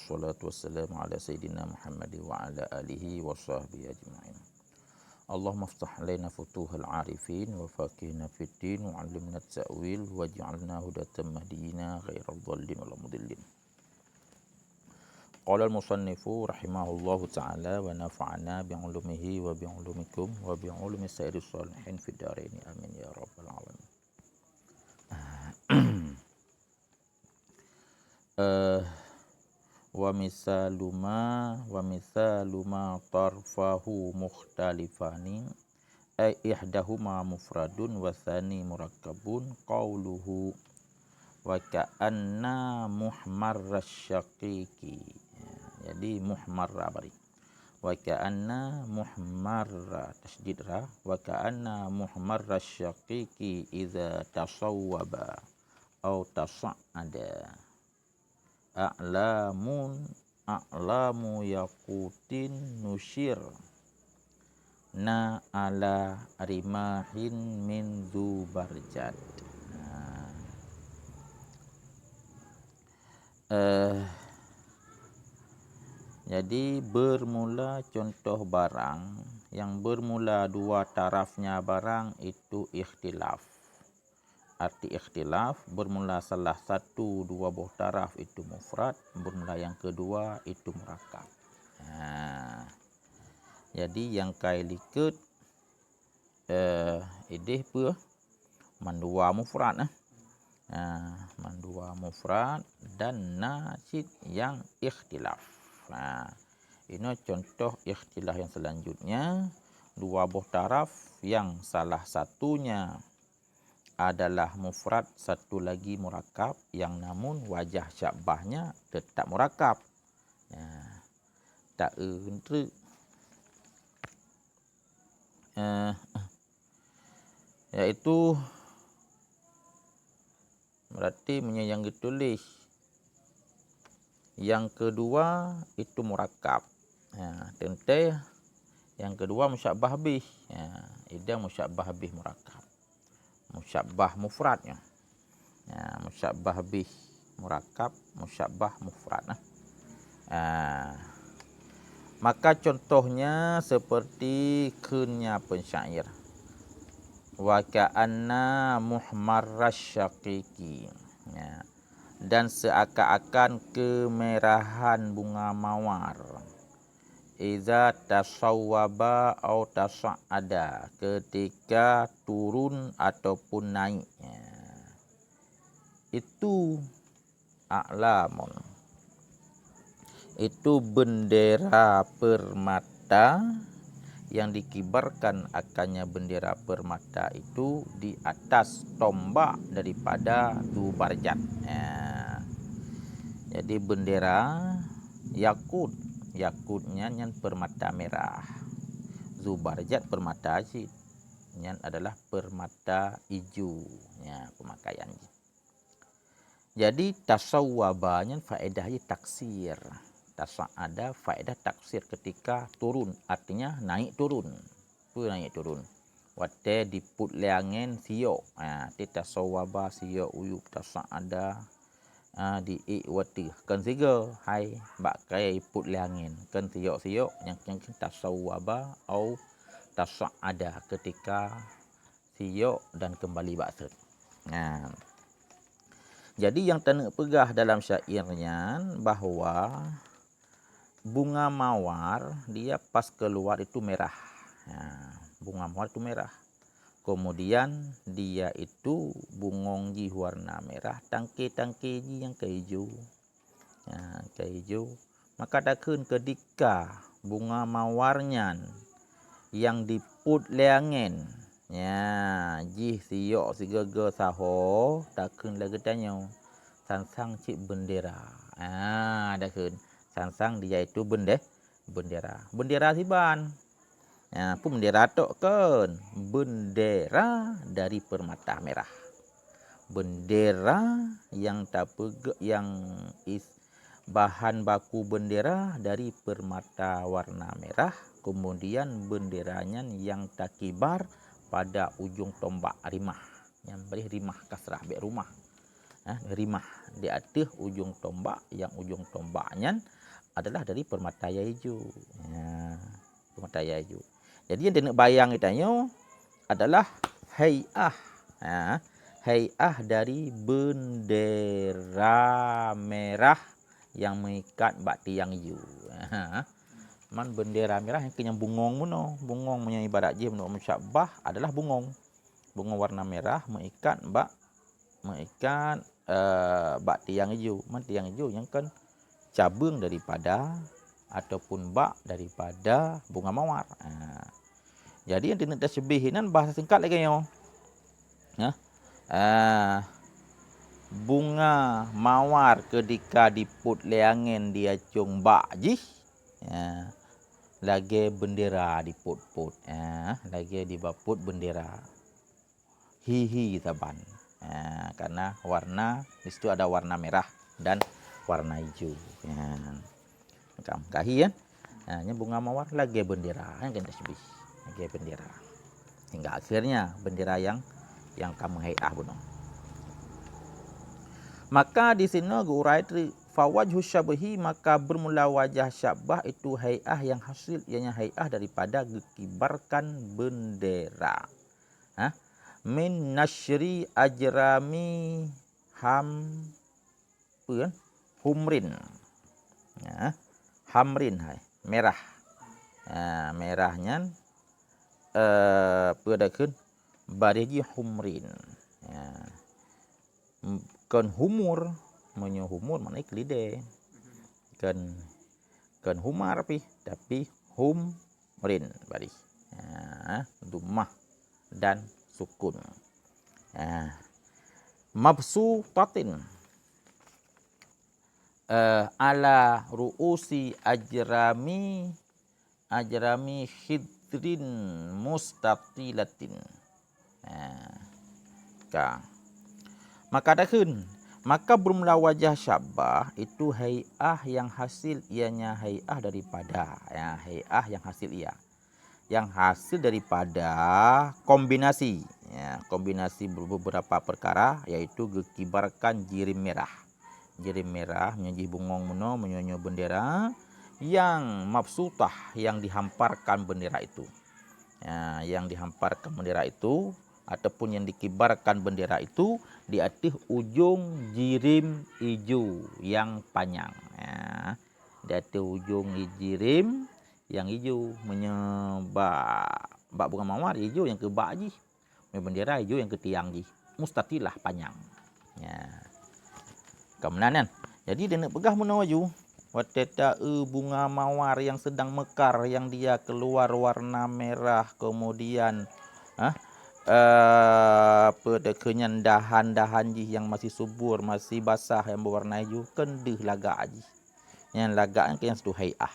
wassalatu wassalamu ala sayyidina Muhammad wa ala alihi wa sahbihi ajma'in. Allahumma ftah alaina futuhal arifin wa faqihna fid din wa 'allimna at-ta'wil waj'alna hudatan mahdiyina ghairal dhalin wal mudillin. Qala al-musannifu rahimahullahu ta'ala wa nafa'ana bi'ulumihi wa bi'ulumikum wa bi'ulumi sayyidis salihin fid dharain amin ya rabbal alamin. Wa misaluma tarfahu mukhtalifani ay ihdahuma mufradun wa tsani murakkabun qauluhu wa ka'anna muhmarrasyaqiqi. Jadi muhmarra bari wa ka'anna muhmarra tasdid ra wa ka'anna muhmarrasyaqiqi idza tasawwaba au tasa'ada a'lamu yaqutin nusyir na ala rimahin min zubarjad. Jadi bermula contoh barang yang bermula dua tarafnya barang itu ikhtilaf. Arti ikhtilaf bermula salah satu dua buah taraf itu mufrad, bermula yang kedua itu murakkab. Jadi yang kai likut idih pe mandua mufrad mandua mufrad dan nasid yang ikhtilaf. Ini contoh ikhtilaf yang selanjutnya, dua buah taraf yang salah satunya adalah mufrad, satu lagi murakkab, yang namun wajah syabahnya tetap murakkab. Tak entre yaitu berarti yang ditulis yang kedua itu murakkab. Tentu yang kedua musyabbah bih. Idang musyabbah bih murakkab. Musyabbah mufradnya. Musyabbah bih murakkab, musyabbah mufrad. Maka contohnya seperti kunnya pensyair. Wa ka'anna muhmarrasyaqiqi. Dan seakan-akan kemerahan bunga mawar. Iza tasawwaba au tasa'ada, ketika turun ataupun naik. Itu a'lamun. Itu bendera permata yang dikibarkan akannya bendera permata itu di atas tombak daripada Zubarjad. Jadi bendera yakut, yakutnya yang permata merah, Zubarjad permata asid, yang adalah permata hijau, pemakaian. Jadi tasawwabanya faedahnya taksir, tasa'ada faedah taksir ketika turun, artinya naik turun, naik turun. Wate diput leangen siok, tasawwaba siok uyuk tasa'ada di wati kan siga hai bak kai put leangin kan siok-siok yang tasawwaba au tasa'ada ketika siok dan kembali baksud. Jadi yang tak pegah dalam syairnya bahawa bunga mawar dia pas keluar itu merah. Bunga mawar itu merah. Kemudian dia itu bungong ji warna merah, tangke-tangke ji yang kehijau. Kehijau. Maka takun ketika bunga mawarnya yang diput leangen, ji siok sigaga saho, takun lagi tanya sansang cik bendera. Takun sansang dia itu bendera. Bendera siban. Pun bendera tok kan, bendera dari permata merah. Bendera yang tak pegak, yang bahan baku bendera dari permata warna merah, kemudian benderanya yang tak kibar pada ujung tombak rimah, yang beri rimah kasrah be rumah. Rimah di atas ujung tombak, yang ujung tombaknya adalah dari permata ijo. Permata ijo. Jadi yang dia nak bayang itanya adalah hai'ah. Hai'ah dari bendera merah yang mengikat bak tiang ijo. Man bendera merah yang kenyang bungong muno. Bungong punya ibarat je menurut musyabbah adalah bungong. Bungong warna merah mengikat bak tiang hijau. Man tiang hijau yang kan cabang daripada ataupun bak daripada bunga mawar. Jadi yang tidak tasbihinan bahasa singkat lagi yo. Bunga mawar ketika diput leangen dia cung bak ji. Lagi bendera diput-put. Lagi dibaput bendera. Hihi taban. Karena warna di situ ada warna merah dan warna hijau. Kahi ya. Ini bunga mawar lagi bendera yang kita sebut. Lagi bendera. Hingga akhirnya bendera yang kamu hai'ah bunuh. Maka di sini gurai fawajhu syabahi, maka bermula wajah syabah itu hai'ah yang hasil ianya hai'ah daripada kibarkan bendera. Min nasyri ajrami humrin. Hamrin merah. Merahnya pedakeun bariji humrin. Kan humur, menyo humur maknanya kelide. Kan humar tapi humrin bari. Dumah dan sukun. Mabsutatin ala ru'usi ajrami khidrin mustatilatin. Maka bermula wajah syabah itu hai'ah yang hasil ianya hai'ah daripada hai'ah yang hasil ia yang hasil daripada kombinasi beberapa perkara, yaitu gekibarkan jirim merah menyaji bungong muno menyonyo bendera yang mabsutah yang dihamparkan bendera itu. Yang dihamparkan bendera itu ataupun yang dikibarkan bendera itu di atas ujung jirim hijau yang panjang. Di atas ujung jirim yang hijau menyebab bunga mawar hijau yang ke bak ji. Bendera hijau yang ke tiang ji. Mustatilah panjang. Kemudian jadi dia nak pegah muna waju. Wateta bunga mawar yang sedang mekar yang dia keluar warna merah, kemudian kenyan dahan-dahan ji yang masih subur, masih basah yang berwarna hijau, kendih lagak ji. Yang lagaknya yang situ hai'ah.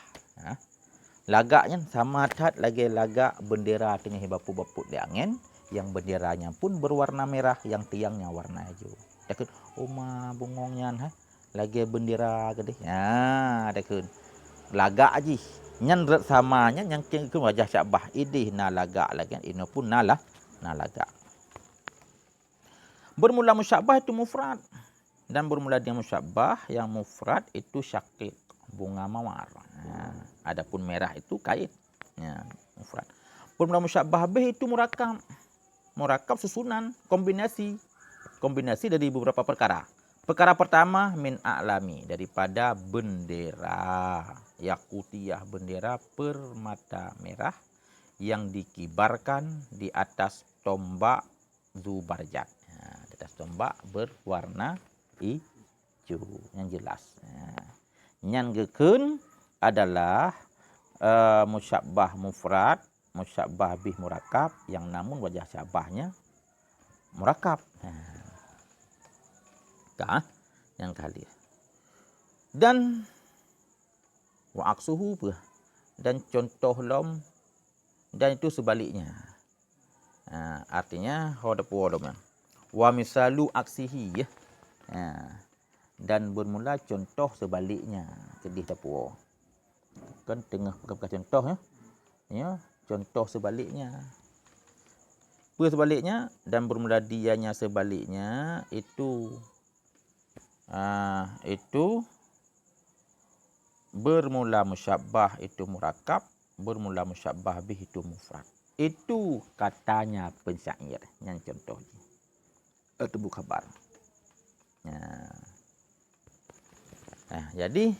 Lagaknya sama tat lagi lagak bendera tengah baput-baput di angin, yang benderanya pun berwarna merah, yang tiangnya warna hijau. Dakun bungongnya lagi bendera gede. Dakun lagak ji. Nyan samanya yang ke wajah syabah idih na lagak lagi ino pun nalah lagak. Bermula musyabbah itu mufrad, dan bermula dia musyabbah yang mufrad itu syakik bunga mawar. Adapun merah itu kait. Mufrad. Bermula musyabbah bih itu murakab. Murakab susunan, kombinasi dari beberapa perkara. Perkara pertama min a'lami, daripada bendera yakutiyah, bendera permata merah yang dikibarkan di atas tombak zubarjat. Di atas tombak berwarna hijau yang jelas. Yang gekun adalah musyabbah mufrad, musyabbah bih murakab, yang namun wajah syabahnya murakab. Yang kali. Dan wa aksuhu dan contoh lom dan itu sebaliknya. Artinya wa misalu aksihi ya. Dan bermula contoh sebaliknya. Kedih tapu. Kan tengah pegang contoh ya. Contoh sebaliknya. Sebaliknya dan bermula dianya sebaliknya itu bermula musyabbah itu murakab, bermula musyabbah bih itu mufrad. Itu katanya pensyair yang contoh itu bukan khabar. Jadi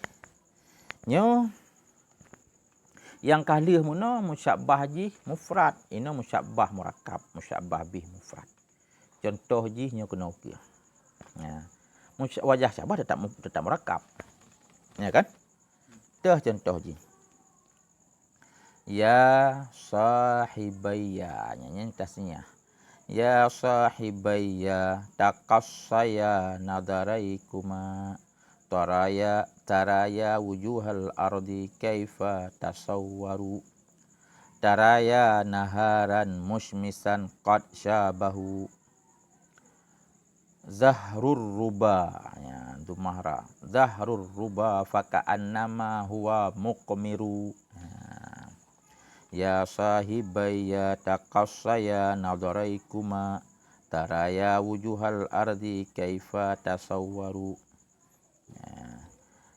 nyo yang kali muna musyabbah ji mufrad, ino musyabbah murakab, musyabbah bih mufrad. Contoh ji nyo kena ukir. Wajah syabah tetap murakab. Ya kan? Dah contoh ji. Ya sahibayya, nyanyi tasnya. Ya sahibayya taqassaya nadaraikuma taraya wujuhal ardi kaifa tasawwaru taraya naharan mushmisan qad syabahu zahrur ruba, ya dumahra zahrur ruba faka'annama huwa muqmiru. Ya sahibayya taqassaya nadaraikuma taraya wujuhal ardi kaifa tasawwaru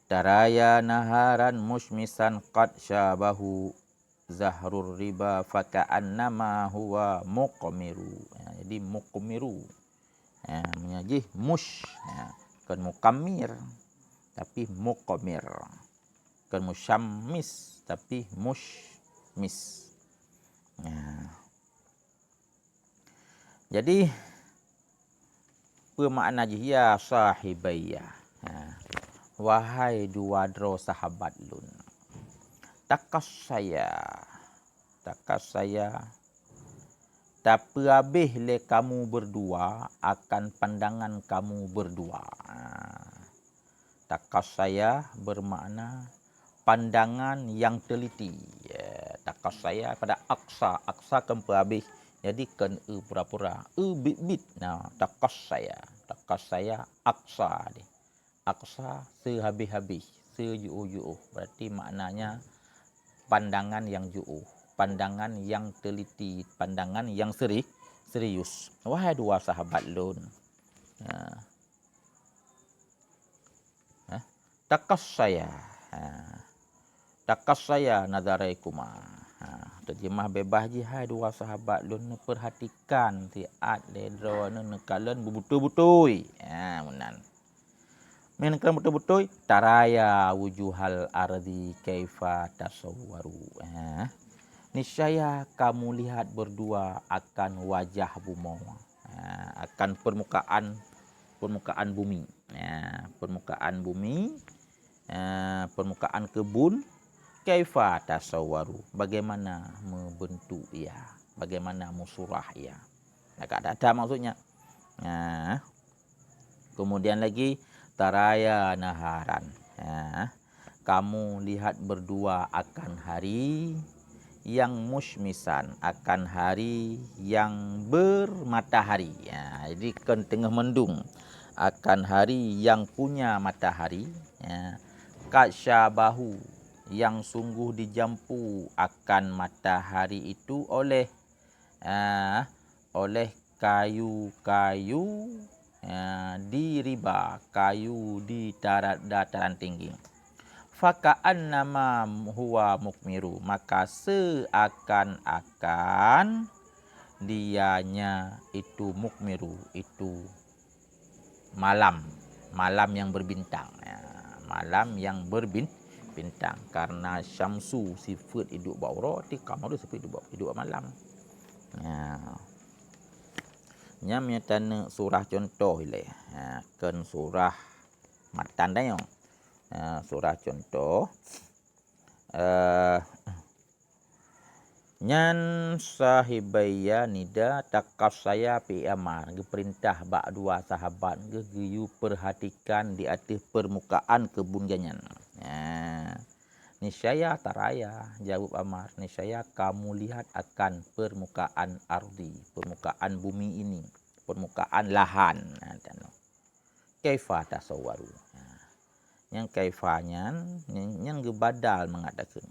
taraya naharan mushmisan qad syabahu zahrur riba faka'annama huwa muqmiru. Jadi muqmiru menyaji mush, kan mukamir tapi muqmir, kan musyammis tapi mushmis. Jadi bermakna ji ya sahibayya, wahai dua dro sahabat lun, takas saya tapi habis le kamu berdua akan pandangan kamu berdua. Takas saya bermakna pandangan yang teliti. Takas saya pada aksa kan habis. Jadi kan pura-pura, bit. Nah, takas saya aksa dia. Aksa sehabis-habis, sejuuh-juuh. Berarti maknanya pandangan yang juuh, pandangan yang teliti, pandangan yang serius. Wahai dua sahabat lun, takas saya nadaraikuma. Terjemah bebas ji, hai dua sahabat lun, perhatikan tiat ledro nekalan betul-betul. Menan. Menkan betul-betul taraya wujuhal ardi kaifa tasawwaru. Niscaya kamu lihat berdua akan wajah bumi, akan permukaan bumi, permukaan kebun. Kaifa tasawwaru, bagaimana membentuk ia, bagaimana musurah ia. Ada maksudnya. Kemudian lagi taraya naharan, kamu lihat berdua akan hari yang musymisan, akan hari yang bermatahari. Jadi kan tengah mendung, akan hari yang punya matahari. Kasyabahu, yang sungguh dijampu akan matahari itu oleh kayu-kayu di riba, kayu di dataran tinggi. Faka'annama huwa mukmiru, maka seakan-akan dianya itu mukmiru, itu malam yang berbintang, malam yang berbintang. Karena syamsu sifat hidup bawra, kamar sifat hidup malam. Nya menyatakan surah contoh ile. Kan surah matan dayo. Surah contoh. Nyan sahibayya nida takas saya pi amar. Perintah bak dua sahabat geyu perhatikan di atas permukaan kebun janyan. Niscaya taraya, jawab Amar, niscaya kamu lihat akan permukaan ardi, permukaan bumi ini, permukaan lahan. Kaifa tasawwaru. Yang kaifanya yang gebadal mengatakan.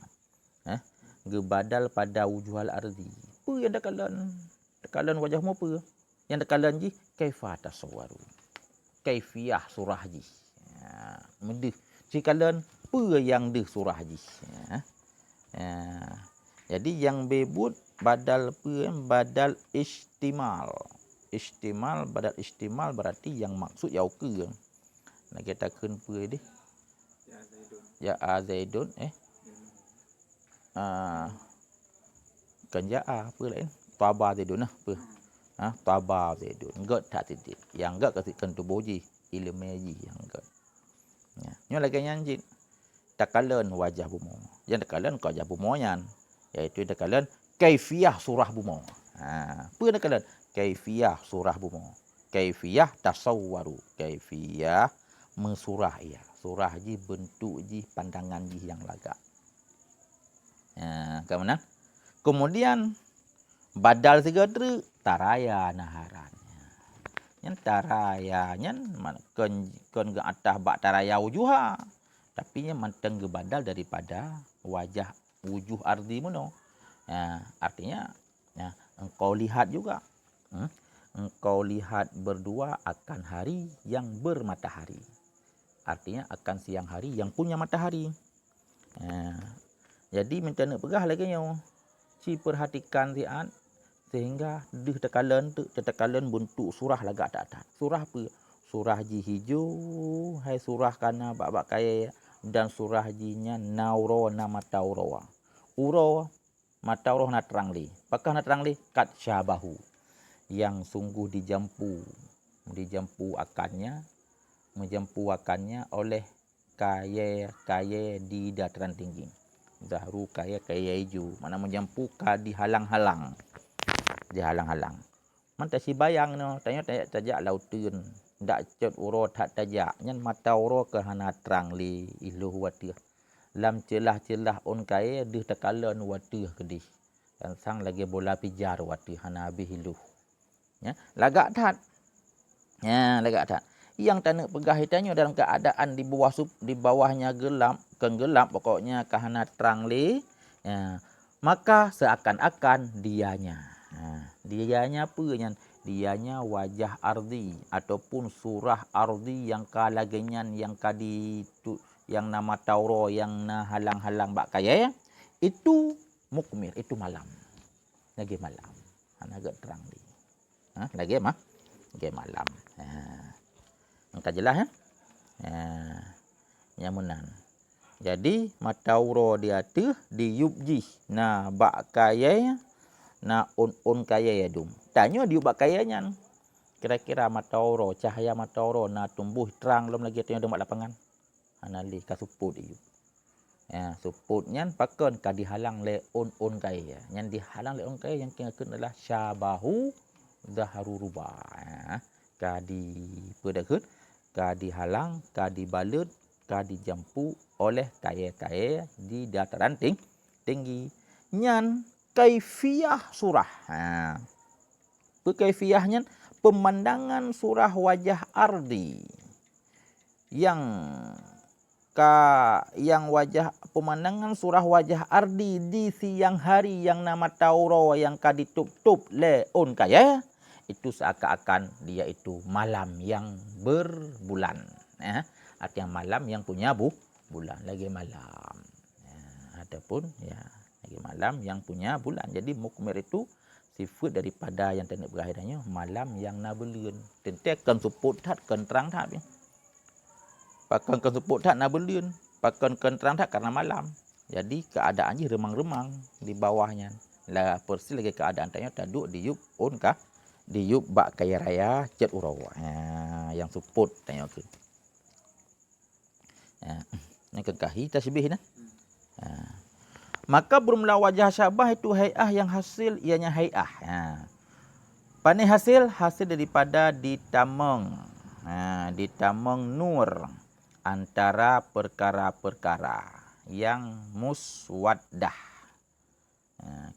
Gebadal pada wujuhal ardi. Apa yang dekalan wajahmu apa? Yang dekalan ji kaifa tasawwaru. Kaifiyah surah ji. Mendih. Cikalan apa apa yang deh surah ji. Jadi yang bebut badal apa? Badal istimal. Istimal, badal istimal berarti yang maksud yau ke. Nak kita kun apa dia? Ya Zaidun. Kan ya apa lain? Taba Zaidun apa? Taba Zaidun. Enggak tak titik. Yang enggak kasihkan tubuh ji. Ilmu ji yang enggak. Nyo lagi nyanjit. Takalan wajah bumo. Yang takalan wajah bumo nyan. Iaitu takalan kaifiyah surah bumo. Apa takalan? Kaifiyah surah bumo. Kaifiyah tasawwaru. Kaifiyah mensurah ia. Surah ji bentuk ji pandangan ji yang lagak. Kemudian badal segera taraya naharannya. Yang taraya nyan kon ke atas bak taraya wujuha. Tapi nya manteng ke badal daripada wujuh ardi muno. Artinya engkau lihat juga. Engkau lihat berdua akan hari yang bermatahari. Artinya akan siang hari yang punya matahari. Jadi minta nak pegah lagi nyo. Ci perhatikan sian sehingga deh tekalan bentuk surah lagak tak. Surah apa? Surah ji hijau, hai surah kana bak kaya dan surah jinya nauro nama tauro. Uro matauro na terang li. Pakah na terang li kat syabahu. Yang sungguh dijampu akannya oleh kaya di dataran tinggi. Zahru kaya hijau. Mana menjampu ka dihalang-halang. Manta si bayang no, tanya tajak lautun. Ndak cet uro tak tajak. Nyan mata uro ke hana terang li iluh watih. Lam celah-celah on kaya dih tekalan watih kedih. Dan sang lagi bola pijar watih hana habis iluh. Lagak tak. Yang tak nak pegah hitanyo dalam keadaan di bawahnya gelap, pokoknya kahana terang li. Maka seakan-akan dianya. Dianya apa nyan? Dianya wajah ardi ataupun surah ardi yang kalagenyan yang yang nama tauro yang na halang-halang bak kaya itu mukmir, itu malam. Lagi malam. Agak terang li. Lagi malam. Angka jelas nyamunan. Jadi matauro dia tu diubji na bak kaya na on kaya ya dum. Tanyo diub bak kayanya. Kira-kira matauro cahaya matauro na tumbuh terang lom lagi tanyo demak lapangan. Anali kasuput diub. Suput nyan pakon ka dihalang le on kaya. Nyan dihalang le on kaya yang kena adalah syabahu zaharu ruba. Ka di pedakut, ka dihalang, ka dibalut, ka dijampu oleh kaya-kaya di dataran tinggi. Nyan kaifiyah surah. Kaifiyahnya pemandangan surah wajah ardi. Yang wajah pemandangan surah wajah ardi di siang hari yang nama tauro yang ka ditup-tup le on kaya. Itu seakan-akan dia itu malam yang berbulan. Artinya malam yang punya bulan. Lagi malam. Ataupun lagi malam yang punya bulan. Jadi mukmir itu sifat daripada yang tak nak berakhirnya malam yang nabelun. Tentekan suput tak kenterang tak. Pakan suput tak nabelun. Pakan kenterang tak karena malam. Jadi keadaannya remang-remang di bawahnya. Lah persis lagi keadaan tanya taduk diup on kah? Diup bak kaya raya cet urau. Yang suput tanya ke. Yang kekahi tasbih nah. Maka bermula wajah syabah itu hai'ah yang hasil ianya hai'ah. Pane hasil daripada ditameng. Ditameng nur antara perkara-perkara yang muswaddah.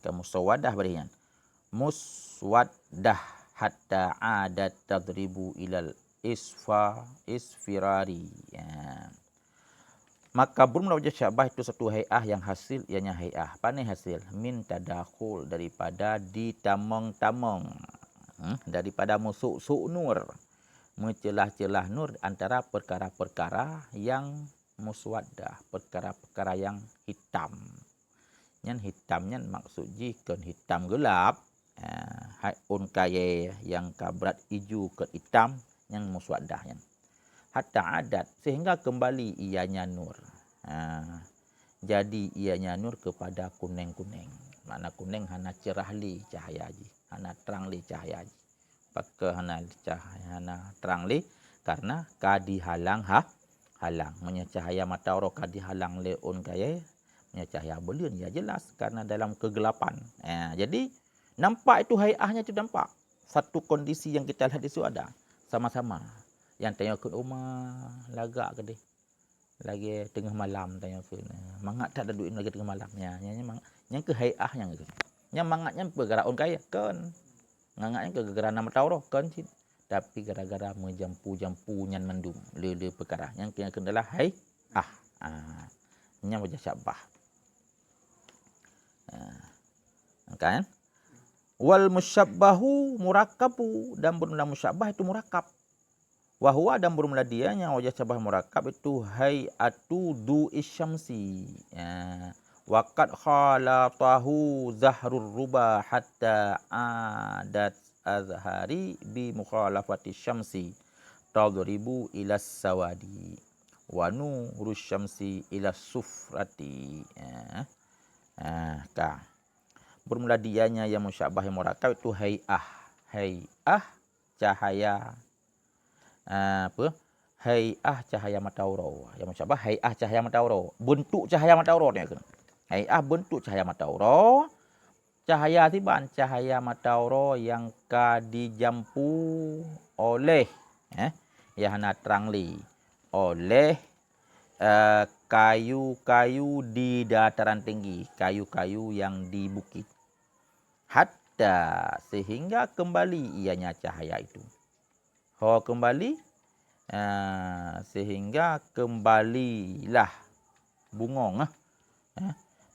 Muswaddah berian. Muswaddah hatta adat tadribu ilal isfirari. Maka bermula wajah syabah itu satu hai'ah yang hasil ianya hai'ah. Pane hasil min tadakhul daripada ditameng-tameng. Daripada musuk-suk nur. Mencelah-celah nur antara perkara-perkara yang muswaddah, perkara-perkara yang hitam. Nyan hitam nyan maksud jikon hitam gelap. Hai un kaye yang kabrat hijau ke hitam yang muswaddah nyan. Hatta adat sehingga kembali ianya nur. Jadi ianya nur kepada kuning-kuning. Makna kuning hana cerah li cahaya ji, hana terang li cahaya ji. Pakai hana cahaya hana terang li karena kadihalang halang. Punya cahaya matahari kadihalang leun kaya, punya cahaya bulan ya jelas karena dalam kegelapan. Jadi nampak itu haiahnya itu nampak. Satu kondisi yang kita lihat itu ada sama-sama. Yang tanya ke rumah lagak ke deh. Lagi tengah malam tanya ke. Mangat tak ada duit lagi tengah malam. Yang ke haiahnya gitu. Yang mangatnya bergerak kaya kan. Ngangatnya ke gegara matahari kan. Tapi gara-gara menjampu-jampu nyan mendung le perkara yang kena kendalah nya wajah syabah. Kan? Wal musyabbahu murakkabu, dan bermula musyabbah itu murakkab. Wa huwa, dan bermula dia yang wajah syabah murakkab itu hay'atu du'is syamsi. Waqad khalatahu zahrur ruba hatta adat azhari bi mukhalafati syamsi tadribu ila sawadi wa nurus syamsi ila sufrati. Bermula dianya yang musyabbah yang murakkab itu hai'ah cahaya hai'ah cahaya matahari. Yang musyabbah hai'ah cahaya matahari, bentuk cahaya matahari ni kan. Hai'ah bentuk cahaya matahari. Cahaya tiban cahaya matahari yang dijampu oleh yang hana terang li oleh kayu-kayu di dataran tinggi, kayu-kayu yang di bukit. Hatta sehingga kembali ianya cahaya itu. Kembali sehingga kembalilah bungong.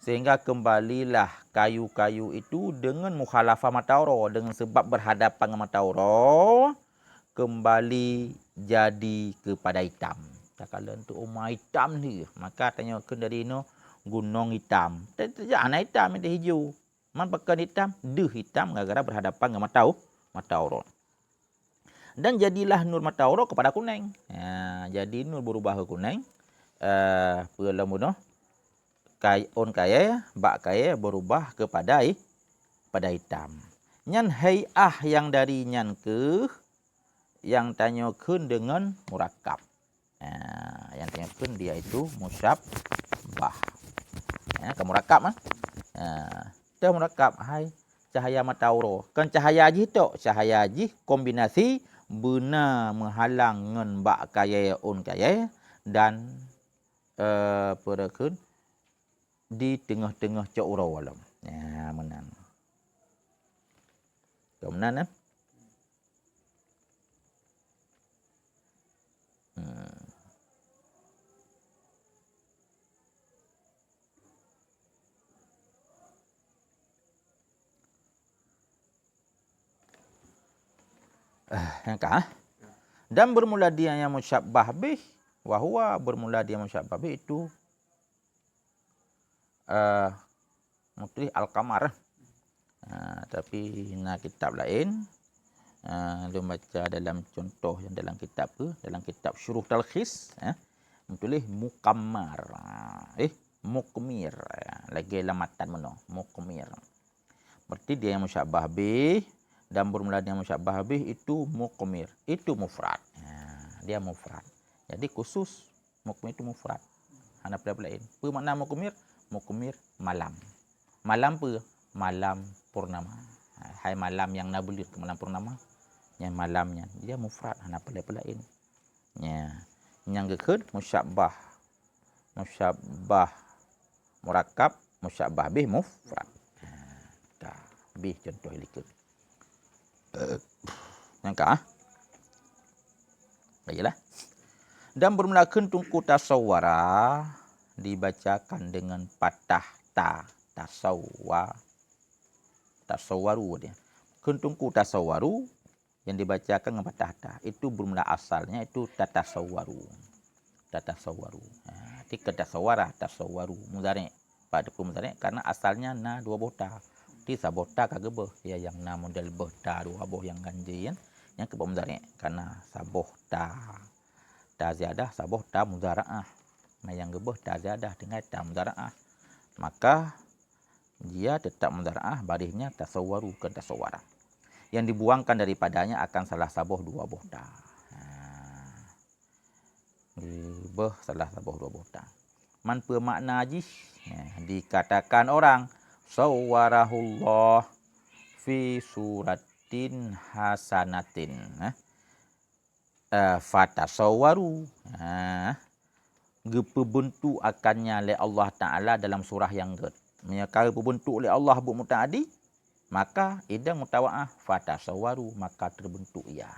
Sehingga kembalilah kayu-kayu itu dengan mukhalafah matahari, dengan sebab berhadapan dengan matahari, kembali jadi kepada hitam. Kalau untuk rumah hitam ni, maka tanya ke dari no gunung hitam. Jangan hitam itu hijau. Man pakai hitam, hitam gara-gara berhadapan dengan matahari. Dan jadilah nur matahari kepada kuning. Jadi nur berubah ke kuning. Perlamuno bak kaya berubah kepada hitam. Nyan hai'ah yang dari nyan ke yang tanyakan dengan murakkab. Yang tanyakan dia itu musyabbah. Ke murakkab Dia murakkab hai cahaya matahari. Kan cahaya haji tu, cahaya haji kombinasi benar menghalang ngan bak kaya dan perekun di tengah-tengah cak urau alam. Menan. Kemudian dan bermula dia yang musyabbah bih, wa huwa bermula dia musyabbah bih itu mutri al-qamar. Tapi na kitab lain lu baca dalam contoh yang dalam kitab dalam kitab syuruh talkhis tulis mukammar. Mukmir. Lagi lamatan mana? Mukmir. Berarti dia yang musyabbah bih dan bermula dia musyabbah bih itu mukmir. Itu mufrad. Dia mufrad. Jadi khusus mukmir itu mufrad. Hana pelain. Apa makna mukmir? Mukmir malam. Malam apa? Malam purnama. Hai malam yang nabulir ke malam purnama. Yang malamnya dia mufrad, hana pelain. Yang kekud musyabbah. Musyabbah murakkab, musyabbah bih mufrad. Bih contoh likut. Yang baiklah. Dan bermula tungku tasawwara dibacakan dengan patah tasawwaru dia. Tungku tasawwaru yang dibacakan dengan patah ta. Itu bermula asalnya itu tatasawwaru. berarti ketasawara, tasawaru mudhari' pada mudhari' karena asalnya na dua buah ta. Di sabah ta kagak beh ya yang na model beh ta dua buah yang ganjil kan. Yang ke mudhari' karena sabah ta ziyadah sabah ta mudhara'ah. Nah yang gebeh ta ziyadah dengan ta mudhara'ah. Maka dia tetap mudhara'ah barisnya tasawwaru ke tasawwara. Yang dibuangkan daripadanya akan salah sabah dua buah ta. Beh salah sabah dua buah ta. Man bermakna jis dikatakan orang sawwarahullah fi suratin hasanatin. Fatasawwaru. Geperbentuk akannya oleh Allah Ta'ala dalam surah yang get. Menyakara berbentuk oleh Allah muta'adi, maka idang mutawa'ah fatasawwaru, maka terbentuk ia.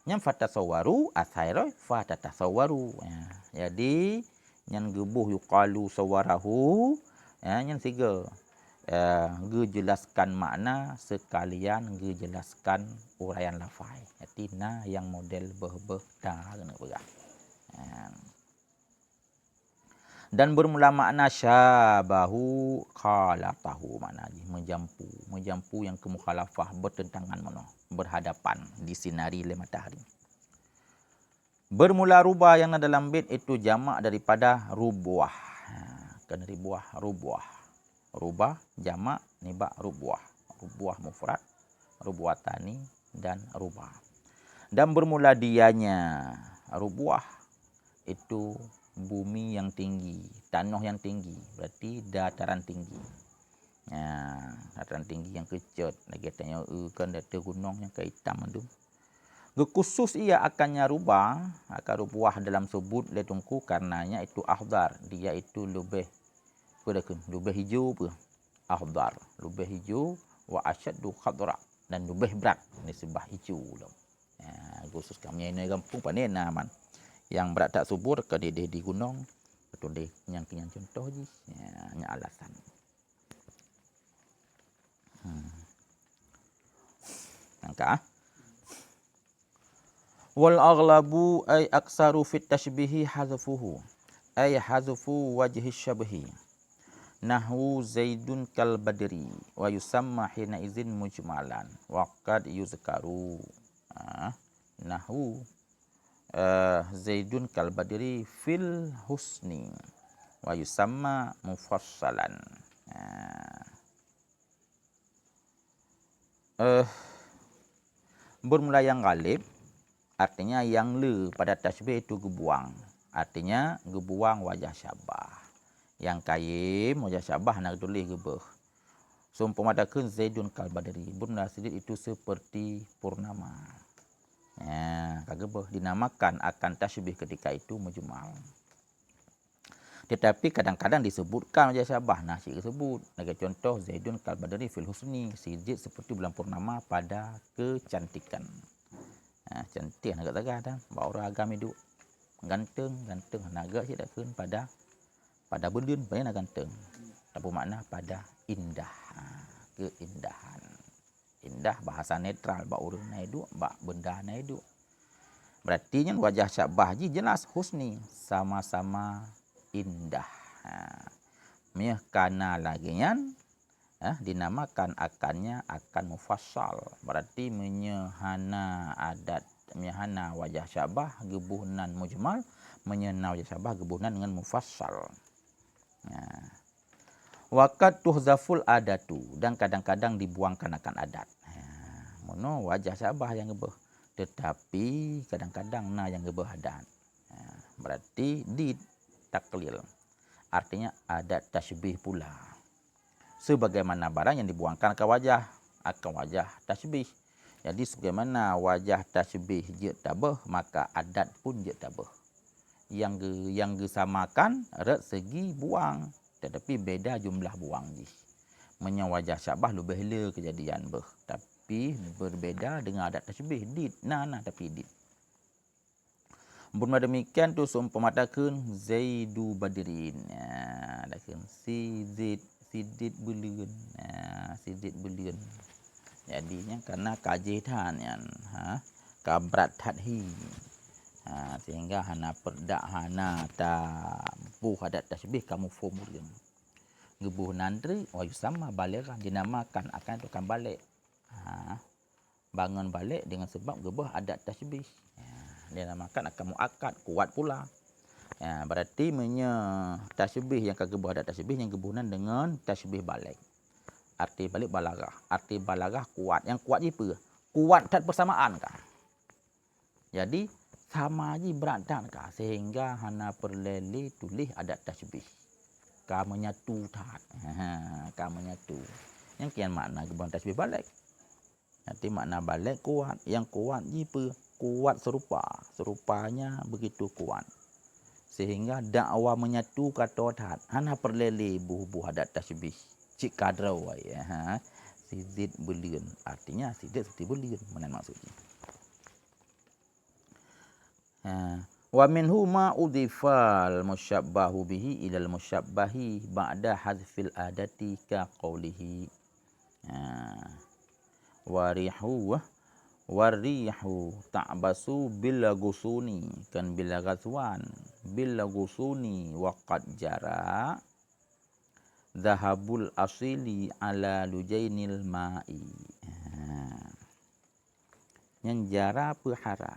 Yang fatasawwaru asairoy fatatasawwaru. Jadi yang gebuh yuqalu sawwarahu, yang tiga. Gejelaskan makna sekalian gejelaskan uraian lafaz. Jadi na yang model beh ta kena berah. Dan bermula makna syabahu khalatahu, makna menjampu yang kemukhalafah, bertentangan berhadapan, disinari oleh matahari. Bermula rubah yang dalam bait itu jamak daripada rubuah. Kena ribuah rubuah. Rubah jamak nibak rubuah. Rubuah mufrad, rubuatani dan rubah. Dan bermula dianya rubuah itu bumi yang tinggi, tanah yang tinggi, berarti dataran tinggi. Dataran tinggi yang kecut, lagi tanya kan data gunung yang ke hitam tu. Khusus ia akannya rubah, akan rubuah dalam sebut letungku karenanya itu akhdar, dia itu lebih hijau apa? Akhdar, lebih hijau wa asyaddu khadra dan lebih berat nisbah hijau. Khusus kami ini kampung panena man. Yang berat tak subur ke dia di gunung, betul deh yang contoh je, nya alasan. Angka. Wal aghlabu ay aksaru fit tashbihi hazfuhu, ay hazfu wajhi syabhi. Nahwu Zaidun kal badri wa yusamma hina izin mujmalan wa qad yuzkaru. Nahwu Zaidun kal badri fil husni wa yusamma mufassalan. Bermula yang ghalib artinya yang le pada tasbih itu gebuang. Artinya gebuang wajah syabah. Yang kaim wajah syabah nak tulis gebeh. Seumpama adakan Zaidun kal badri, bermula sedikit itu seperti purnama. Kagak dinamakan akan tasbih ketika itu mujmal. Tetapi kadang-kadang disebutkan wajah syabah. Nah, cik sebut. Lagi contoh Zaidun kal badri fil husni, Zaid seperti bulan purnama pada kecantikan. Cantik nak kata dah. Baru agam hidup. Ganteng naga cik dah kun pada bendun pada nak ganteng. Apa makna pada indah. Keindahan. Indah bahasa netral, bak urang na hidup, bak benda na hidup. Berarti nya wajah syabah ji jelas husni, sama-sama indah. Meh kana lagi nyan dinamakan akannya akan mufassal. Berarti menyehana adat, menyehana wajah syabah gebuhnan mujmal, menyehana wajah syabah gebuhnan dengan mufassal. Waqad tuhzaful adatu, dan kadang-kadang dibuangkan akan adat. Mono wajah syabah yang gebeh, tetapi kadang-kadang na yang gebeh adat. Berarti di taklil, artinya adat tasbih pula. Sebagaimana barang yang dibuangkan ke wajah akan wajah tasbih. Jadi sebagaimana wajah tasbih je tabah, maka adat pun je tabah. Yang disamakan red segi buang, tetapi beda jumlah buang ji. Menya wajah syabah lebih le kejadian beh, tapi berbeda dengan adat tasbih did tapi did. Bermula demikian tu seumpama katakan Zaidu badrin. Dakan si Zid bulan. Si Zid bulan. Jadinya karena kajitan yan. Kabrat hadhi. Sehingga hana perdak hana tabuh ada tasbih kamu formulin. Gebuh nandri sama baliran dinamakan akan itu kan balik. Bangun balik dengan sebab gebuh ada tasbih. Dinamakan akan muakkad, kuat pula. Berarti tasbih yang gebuh ada tasbih yang gebuhan dengan tasbih balik. Arti balik balarah. Arti balarah kuat. Yang kuat apa? Kuat tak persamaan kah? Jadi sama je beradan kah? Sehingga hana perleli tulis ada tasbih. Ka menyatu tak. Ka menyatu. Yang kian makna gebuhan tasbih balik. Nanti makna balik kuat. Yang kuat je apa? Kuat serupa. Serupanya begitu kuat. Sehingga dakwa menyatu kata tak. Hana perleli buh-buh ada tasbih. Cik kadraw ya. Sidit belian. Artinya sidit seperti belian. Mana maksudnya? Wa minhu ma udhifal musyabbahu bihi ilal musyabbahi ba'da hadfil adati ka qawlihi. Warihu ta'basu bila gusuni. Kan bila ghazwan. Bila gusuni waqad jara. Zahabul asili ala lujainil ma'i. Yang jara pehara.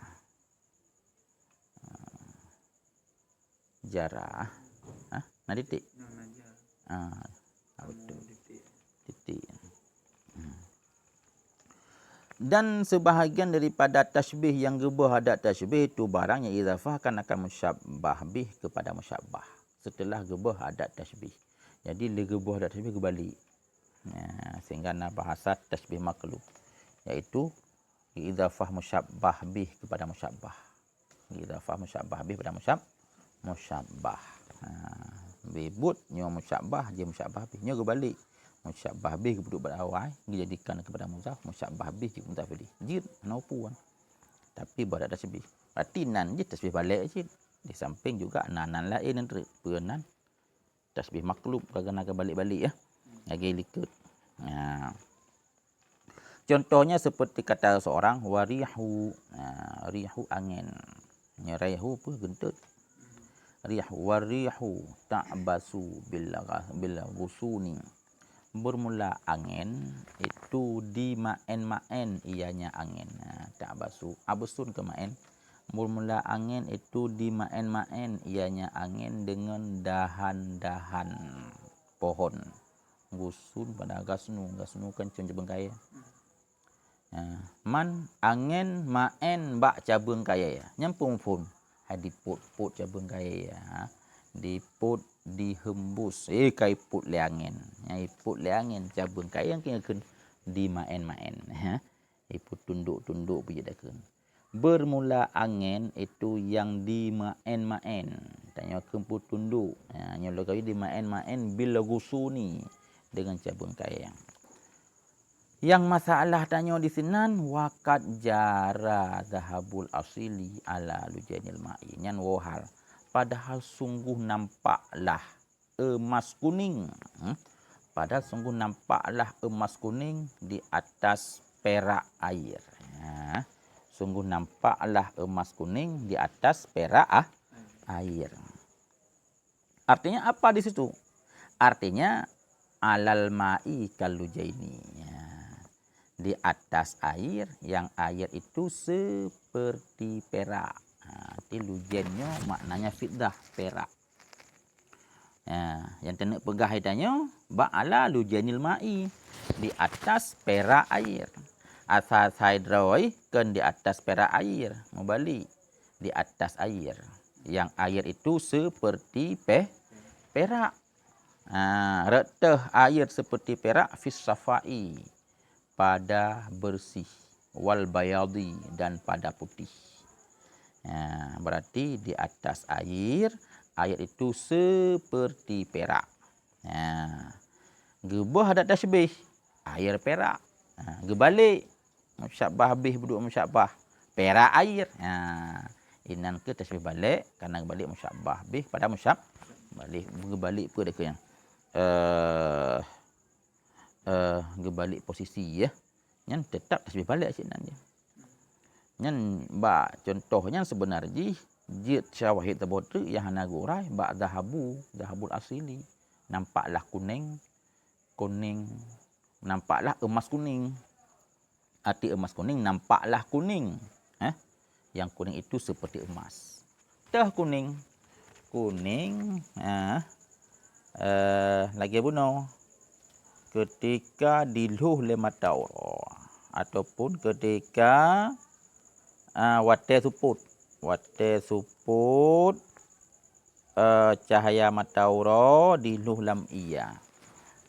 Jara. Nah titik. Betul. Titik. Dan sebahagian daripada tasbih yang gebuh ada tasbih itu barang yang idhafahkan akan musyabbah bih kepada musyabbah. Setelah gebuh ada tasbih. Jadi legebuh ada tasbih kembali. Sehingga bahasa tasbih maklub. Iaitu idhafah musyabbah bih kepada musyabbah. Idhafah musyabbah bih kepada musyabbah. Bibut nyo musyabbah je musyabbah bih. Nyo kembali. Musyabbah bih duduk pada awal dijadikan kepada mudhaf. Musyabbah bih je mudhaf bih. Jid naupuan. Tapi berada tasbih. Berarti nan je tasbih balik je. Di samping juga nanan lain nanti. Penan. Tasbih maklub kadang-kadang balik-balik ya. Lagi likut. Contohnya seperti kata seorang warihu. Rihu angin. Rihu apa? Gentut. Rihu warihu ta'basu bila gusuni. Bermula angin itu di ma'en ianya angin. Ta'basu. Abusun ke ma'en. Bermula angin itu di ma'en ianya angin dengan dahan-dahan pohon. Gusun pada gasnu kan bengkaya. Man angin ma'en bak cabeng kaya. Nyampung pun. Di put cabeng kaya. Di put dihembus. Kai put le angin. Put le angin cabeng kaya yang kena di ma'en. Put tunduk pergi dakun. Bermula angin itu yang di ma'en. Tanya kemput tunduk. Nyolo kau di ma'en bila gusuni dengan cabung kaya. Yang masalah tanya di sinan waqad jara zahabul asili ala lujainil ma'i. Nyan wahal. Padahal sungguh nampaklah emas kuning. Padahal sungguh nampaklah emas kuning di atas perak air. Sungguh nampaklah emas kuning di atas perak air. Artinya apa di situ? Artinya alal ma'i kalujaini. Di atas air, yang air itu seperti perak. Arti lujainnya maknanya fiddah, perak. Yang tenek pegah itanya ba'ala lujainil ma'i. Di atas perak air. Asal saidrawai kan di atas perak air. Membalik. Di atas air. Yang air itu seperti perak. Reteh air seperti perak fis safai. Pada bersih. Wal bayadi. Dan pada putih. Berarti di atas air. Air itu seperti perak. Gebah ada tasbih. Air perak. Gebalik. Musyabbah bih duduk musyabbah. Perak air. Inan ke tasbih balik. Karena balik musyabbah bih pada balik. Gebalik pun ada yang. Gebalik posisi ya. Yang tetap tasbih balik sinan dia. Nyan ba contohnya sebenarnya jid syawahid terbotu yang hana gurai ba zahabul asili. Nampaklah kuning, nampaklah emas kuning. Arti emas kuning nampaklah kuning. Yang kuning itu seperti emas. Tah kuning. Lagi buno. Ketika diluh le matau ataupun ketika wate suput cahaya matauro diluh lam iya.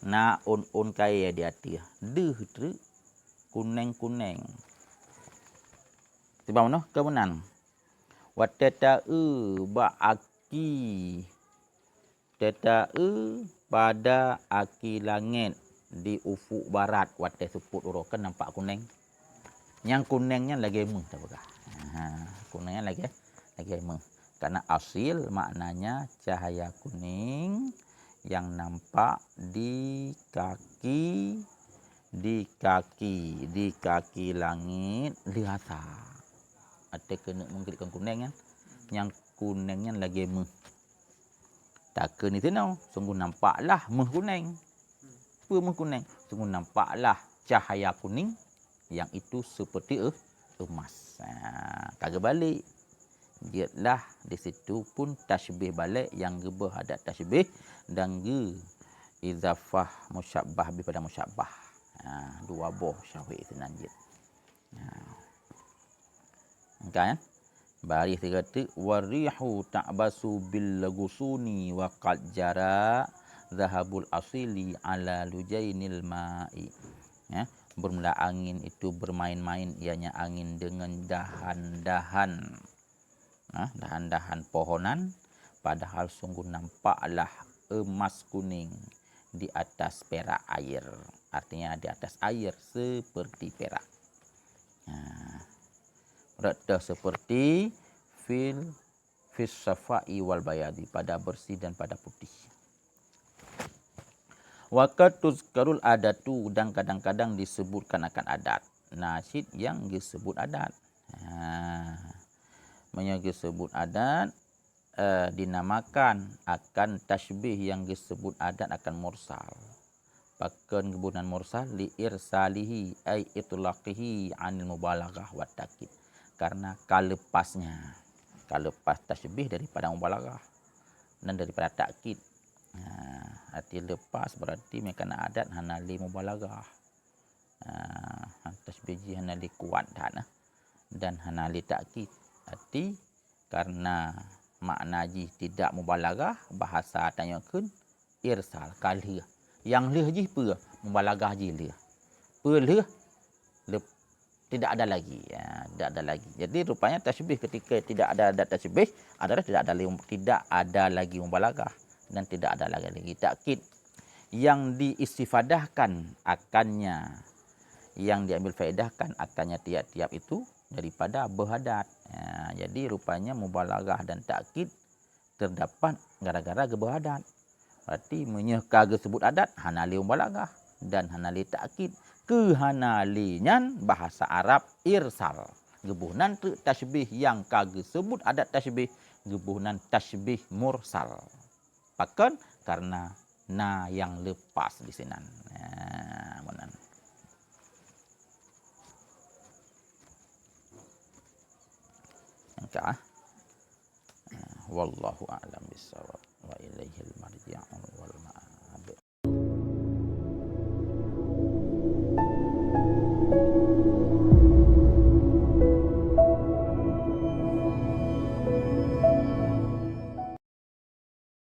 Na un kaya di hati. Deh tu kuning-kuning. Tiba mana kebenan. Wate ta'u ba'aki. Teta'u pada aki langit di ufuk barat wate suput urokan nampak kuning. Yang kuningnya lagi meh tak apa. Kuningnya lagi meh. Karena asil maknanya cahaya kuning yang nampak di kaki langit lihata. Ada kena mengkirikan kuningnya. Yang kuningnya lagi meh. Tak kena itu no. Sungguh nampaklah meh kuning. Meh kuning. Sungguh nampaklah cahaya kuning yang itu seperti emas. Kagak balik. Dialah di situ pun tasbih balik yang gebah ada tasbih dan izafah musyabbah pada musyabbah. Dua boh syawih itu nanjit. Kan? Baris dia kata warihu ta'basu bil lagusuni wa qad jara zahabul asili ala lujainil ma'i. Bermula angin itu bermain-main ianya angin dengan dahan-dahan pohonan, padahal sungguh nampaklah emas kuning di atas perak air. Artinya di atas air seperti perak. Rada seperti fis safai wal bayadi, pada bersih dan pada putih. Waqad tuzkarul adatu, dan kadang-kadang disebutkan akan adat. Nasyid yang disebut adat. Disebut adat dinamakan akan tasbih yang disebut adat akan mursal. Bahkan kebunan mursal li irsalihi ay itlaqihi anil mubalaghah wa takid. Karena kalepas tasbih daripada mubalaghah dan daripada takkid. Arti lepas berarti mereka adat hanali mubalaghah. Tasbih hanali kuat dan hanali takkid. Arti karena makna ji tidak mubalaghah, bahasa tanyakan irsal kalih. Yang leh ji pe mubalaghah ji leh. Pe leh tidak ada lagi. Tidak ada lagi. Jadi rupanya tasbih ketika tidak ada tasbih adalah tidak ada lagi mubalaghah dan tidak ada lagi takkid. Yang diistifadahkan akannya, yang diambil faedahkan akannya tiap-tiap itu daripada berhadat. Jadi rupanya mubalaghah dan takkid terdapat gara-gara berhadat. Berarti menyeka sebut adat hanali mubalaghah dan hanali takkid. Kehanalian bahasa Arab irsal. Gebuhnan tasbih yang kagak sebut adat tasbih, gebuhnan tasbih mursal. Bahkan karena yang lepas di sini. Wallahu a'lam bishawab wa ilaihil marji'u wal ma'ab.